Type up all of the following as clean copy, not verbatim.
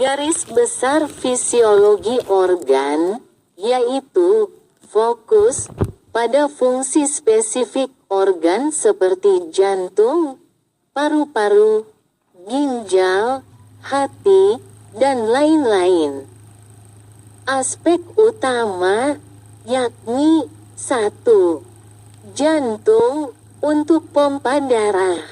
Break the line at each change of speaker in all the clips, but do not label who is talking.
Garis besar fisiologi organ, yaitu fokus pada fungsi spesifik organ seperti jantung, paru-paru, ginjal, hati, dan lain-lain. Aspek utama yakni 1. Jantung untuk pompa darah.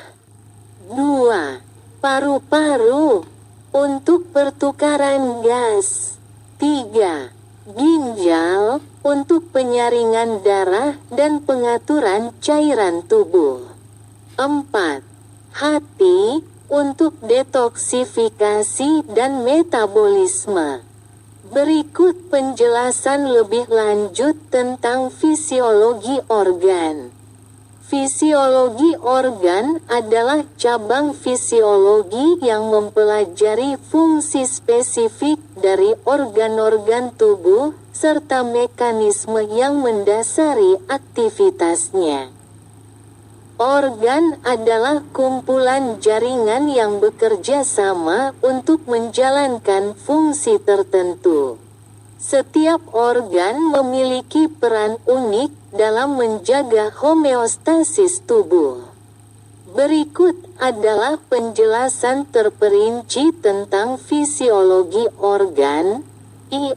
2. Paru-paru untuk pertukaran gas. 3. Ginjal untuk penyaringan darah dan pengaturan cairan tubuh. 4. Hati untuk detoksifikasi dan metabolisme. Berikut penjelasan lebih lanjut tentang fisiologi organ. Fisiologi organ adalah cabang fisiologi yang mempelajari fungsi spesifik dari organ-organ tubuh serta mekanisme yang mendasari aktivitasnya. Organ adalah kumpulan jaringan yang bekerja sama untuk menjalankan fungsi tertentu. Setiap organ memiliki peran unik dalam menjaga homeostasis tubuh. Berikut adalah penjelasan terperinci tentang fisiologi organ.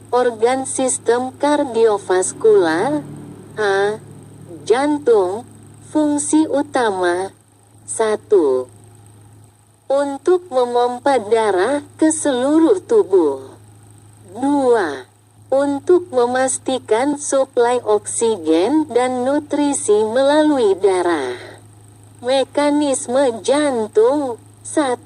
Organ sistem kardiovaskular. A. Jantung. Fungsi utama 1. Untuk memompa darah ke seluruh tubuh. 2. Untuk memastikan suplai oksigen dan nutrisi melalui darah. Mekanisme jantung 1.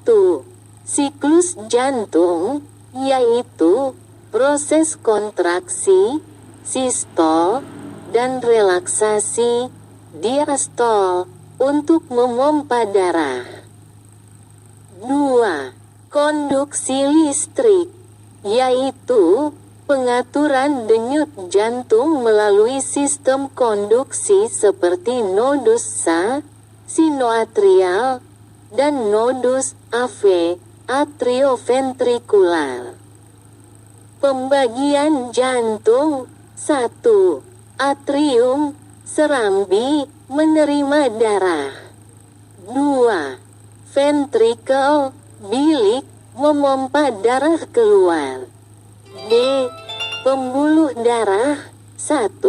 Siklus jantung, yaitu proses kontraksi, sistol, dan relaksasi, diastol, untuk memompa darah. 2. Konduksi listrik, yaitu pengaturan denyut jantung melalui sistem konduksi seperti nodus sinoatrial dan nodus atrioventrikular. Pembagian jantung 1. Atrium, serambi, menerima darah. 2. Ventricle, bilik, memompa darah keluar. B. Pembuluh darah 1.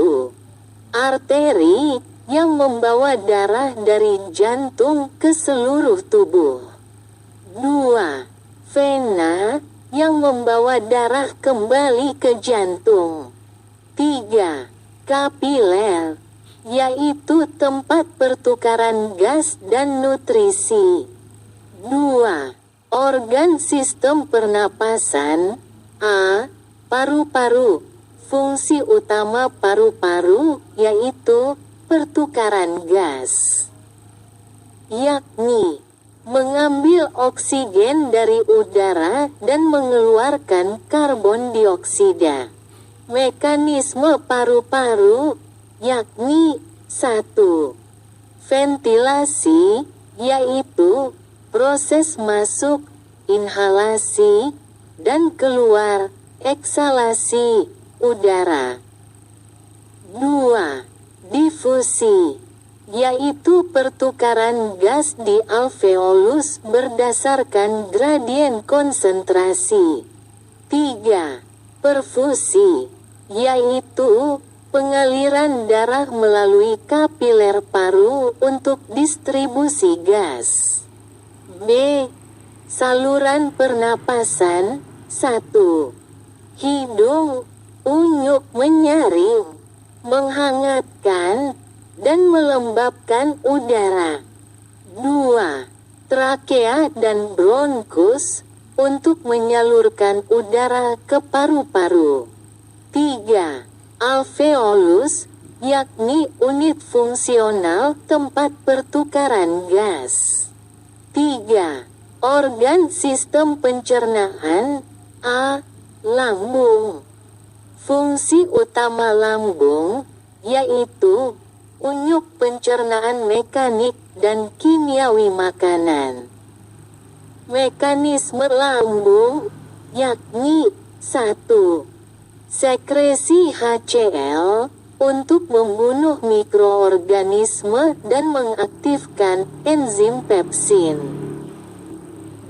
Arteri yang membawa darah dari jantung ke seluruh tubuh. 2. Vena yang membawa darah kembali ke jantung. 3. Kapiler, yaitu tempat pertukaran gas dan nutrisi. 2. Organ sistem pernapasan. A. Paru-paru. Fungsi utama paru-paru yaitu pertukaran gas, yakni mengambil oksigen dari udara dan mengeluarkan karbon dioksida. Mekanisme paru-paru yakni 1. Ventilasi, yaitu proses masuk, inhalasi, dan keluar, eksalasi, udara. 2. Difusi, yaitu pertukaran gas di alveolus berdasarkan gradien konsentrasi. 3. Perfusi, yaitu pengaliran darah melalui kapiler paru untuk distribusi gas. B. Saluran pernapasan 1. Hidung, unyuk menyaring, menghangatkan, dan melembabkan udara. 2. Trakea dan bronkus, untuk menyalurkan udara ke paru-paru. 3. Alveolus, yakni unit fungsional tempat pertukaran gas. 3. Organ sistem pencernaan. A. Lambung. Fungsi utama lambung yaitu unyuk pencernaan mekanik dan kimiawi makanan. Mekanisme lambung yakni 1. Sekresi HCl untuk membunuh mikroorganisme dan mengaktifkan enzim pepsin.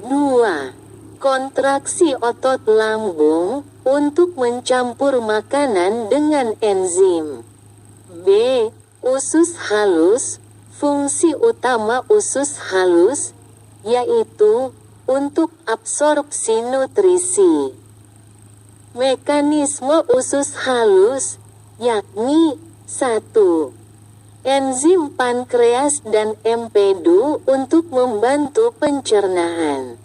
2. Kontraksi otot lambung untuk mencampur makanan dengan enzim. B. Usus halus. Fungsi utama usus halus yaitu untuk absorpsi nutrisi. Mekanisme usus halus yakni 1. Enzim pankreas dan empedu untuk membantu pencernaan.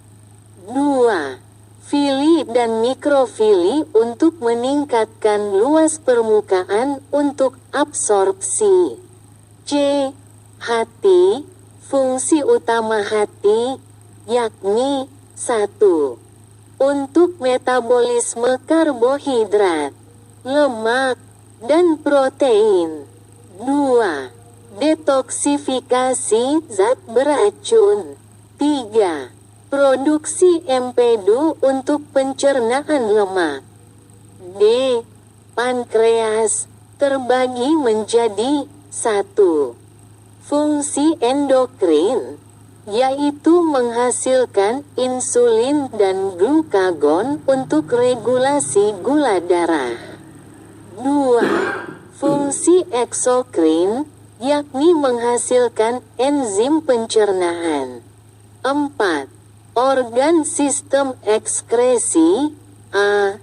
2. Fili dan mikrofili untuk meningkatkan luas permukaan untuk absorpsi. C. Hati. Fungsi utama hati yakni 1. Untuk metabolisme karbohidrat, lemak, dan protein. 2. Detoksifikasi zat beracun. 3. Produksi empedu untuk pencernaan lemak. D. Pankreas terbagi menjadi 1. Fungsi endokrin yaitu menghasilkan insulin dan glukagon untuk regulasi gula darah. 2. Fungsi eksokrin yakni menghasilkan enzim pencernaan. 4. Organ sistem ekskresi. A.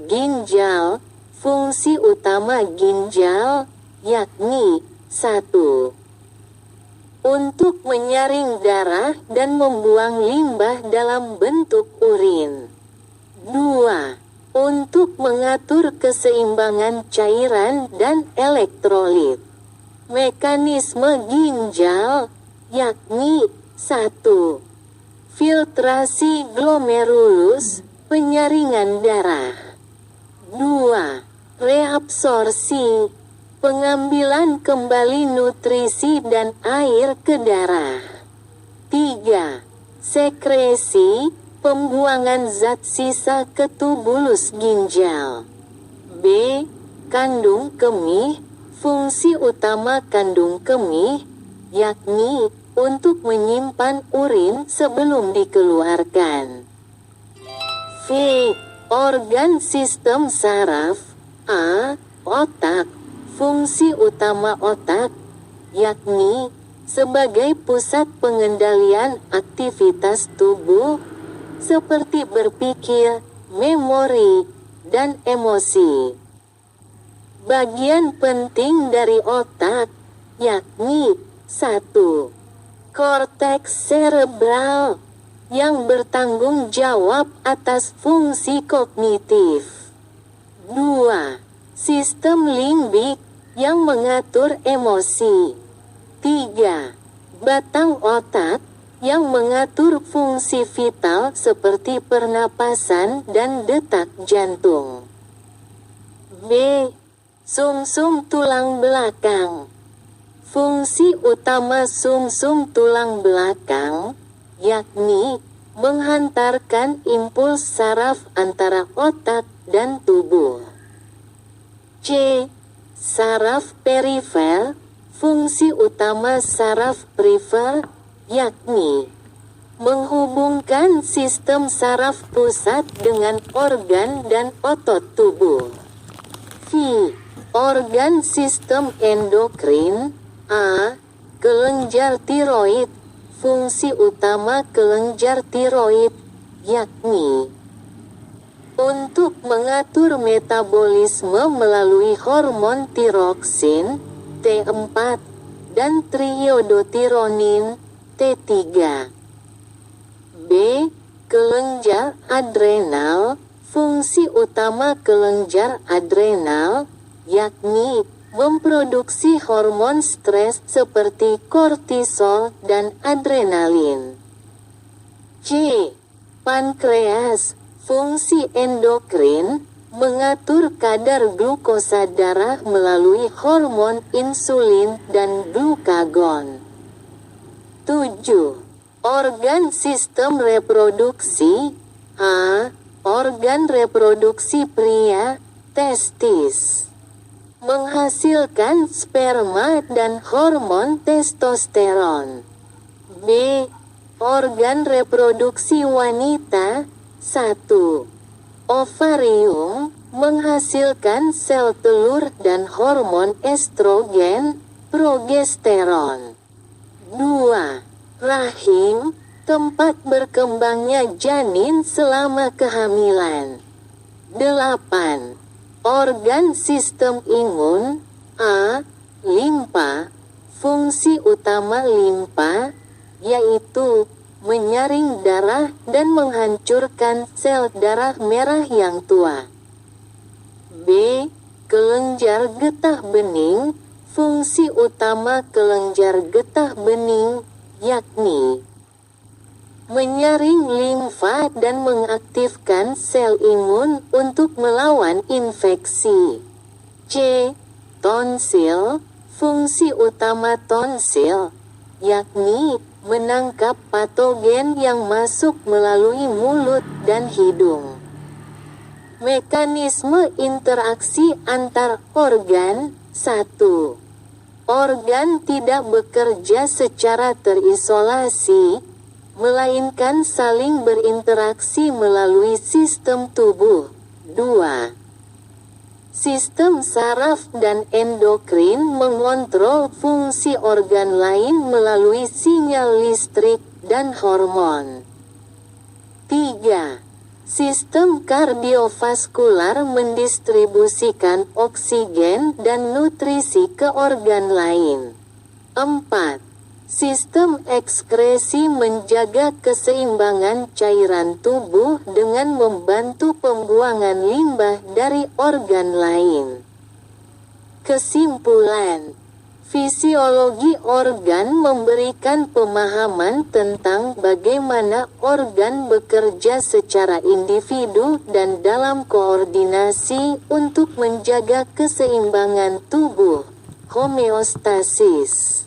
Ginjal. Fungsi utama ginjal yakni 1. Untuk menyaring darah dan membuang limbah dalam bentuk urin. 2. Untuk mengatur keseimbangan cairan dan elektrolit. Mekanisme ginjal yakni 1. Filtrasi glomerulus, penyaringan darah. 2. Reabsorpsi, pengambilan kembali nutrisi dan air ke darah. 3. Sekresi, pembuangan zat sisa ke tubulus ginjal. B. Kandung kemih. Fungsi utama kandung kemih yakni untuk menyimpan urin sebelum dikeluarkan. V. Organ sistem saraf. A. Otak. Fungsi utama otak yakni sebagai pusat pengendalian aktivitas tubuh seperti berpikir, memori, dan emosi. Bagian penting dari otak yakni 1. Korteks serebral yang bertanggung jawab atas fungsi kognitif. 2. Sistem limbik yang mengatur emosi. 3. Batang otak yang mengatur fungsi vital seperti pernapasan dan detak jantung. B. Sumsum tulang belakang. Fungsi utama sumsum tulang belakang yakni menghantarkan impuls saraf antara otak dan tubuh. C. Saraf perifer. Fungsi utama saraf perifer yakni menghubungkan sistem saraf pusat dengan organ dan otot tubuh. V. Organ sistem endokrin. A. Kelenjar tiroid. Fungsi utama kelenjar tiroid yakni untuk mengatur metabolisme melalui hormon tiroksin T4 dan triodotironin T3. B. Kelenjar adrenal. Fungsi utama kelenjar adrenal yakni memproduksi hormon stres seperti kortisol dan adrenalin. C. Pankreas. Fungsi endokrin mengatur kadar glukosa darah melalui hormon insulin dan glukagon. 7. Organ sistem reproduksi. A. Organ reproduksi pria, testis. Menghasilkan sperma dan hormon testosteron. B. Organ reproduksi wanita, 1. Ovarium, menghasilkan sel telur dan hormon estrogen, progesteron. 2. Rahim, tempat berkembangnya janin selama kehamilan. 8. Organ sistem imun, A. Limpa, fungsi utama limpa, yaitu menyaring darah dan menghancurkan sel darah merah yang tua. B. Kelenjar getah bening, fungsi utama kelenjar getah bening, yakni menyaring limfa dan mengaktifkan sel imun untuk melawan infeksi. C. Tonsil, fungsi utama tonsil, yakni menangkap patogen yang masuk melalui mulut dan hidung. Mekanisme interaksi antar organ, 1. Organ tidak bekerja secara terisolasi, melainkan saling berinteraksi melalui sistem tubuh. 2. Sistem saraf dan endokrin mengontrol fungsi organ lain melalui sinyal listrik dan hormon. 3. Sistem kardiovaskular mendistribusikan oksigen dan nutrisi ke organ lain. 4. Sistem ekskresi menjaga keseimbangan cairan tubuh dengan membantu pembuangan limbah dari organ lain. Kesimpulan, fisiologi organ memberikan pemahaman tentang bagaimana organ bekerja secara individu dan dalam koordinasi untuk menjaga keseimbangan tubuh, homeostasis.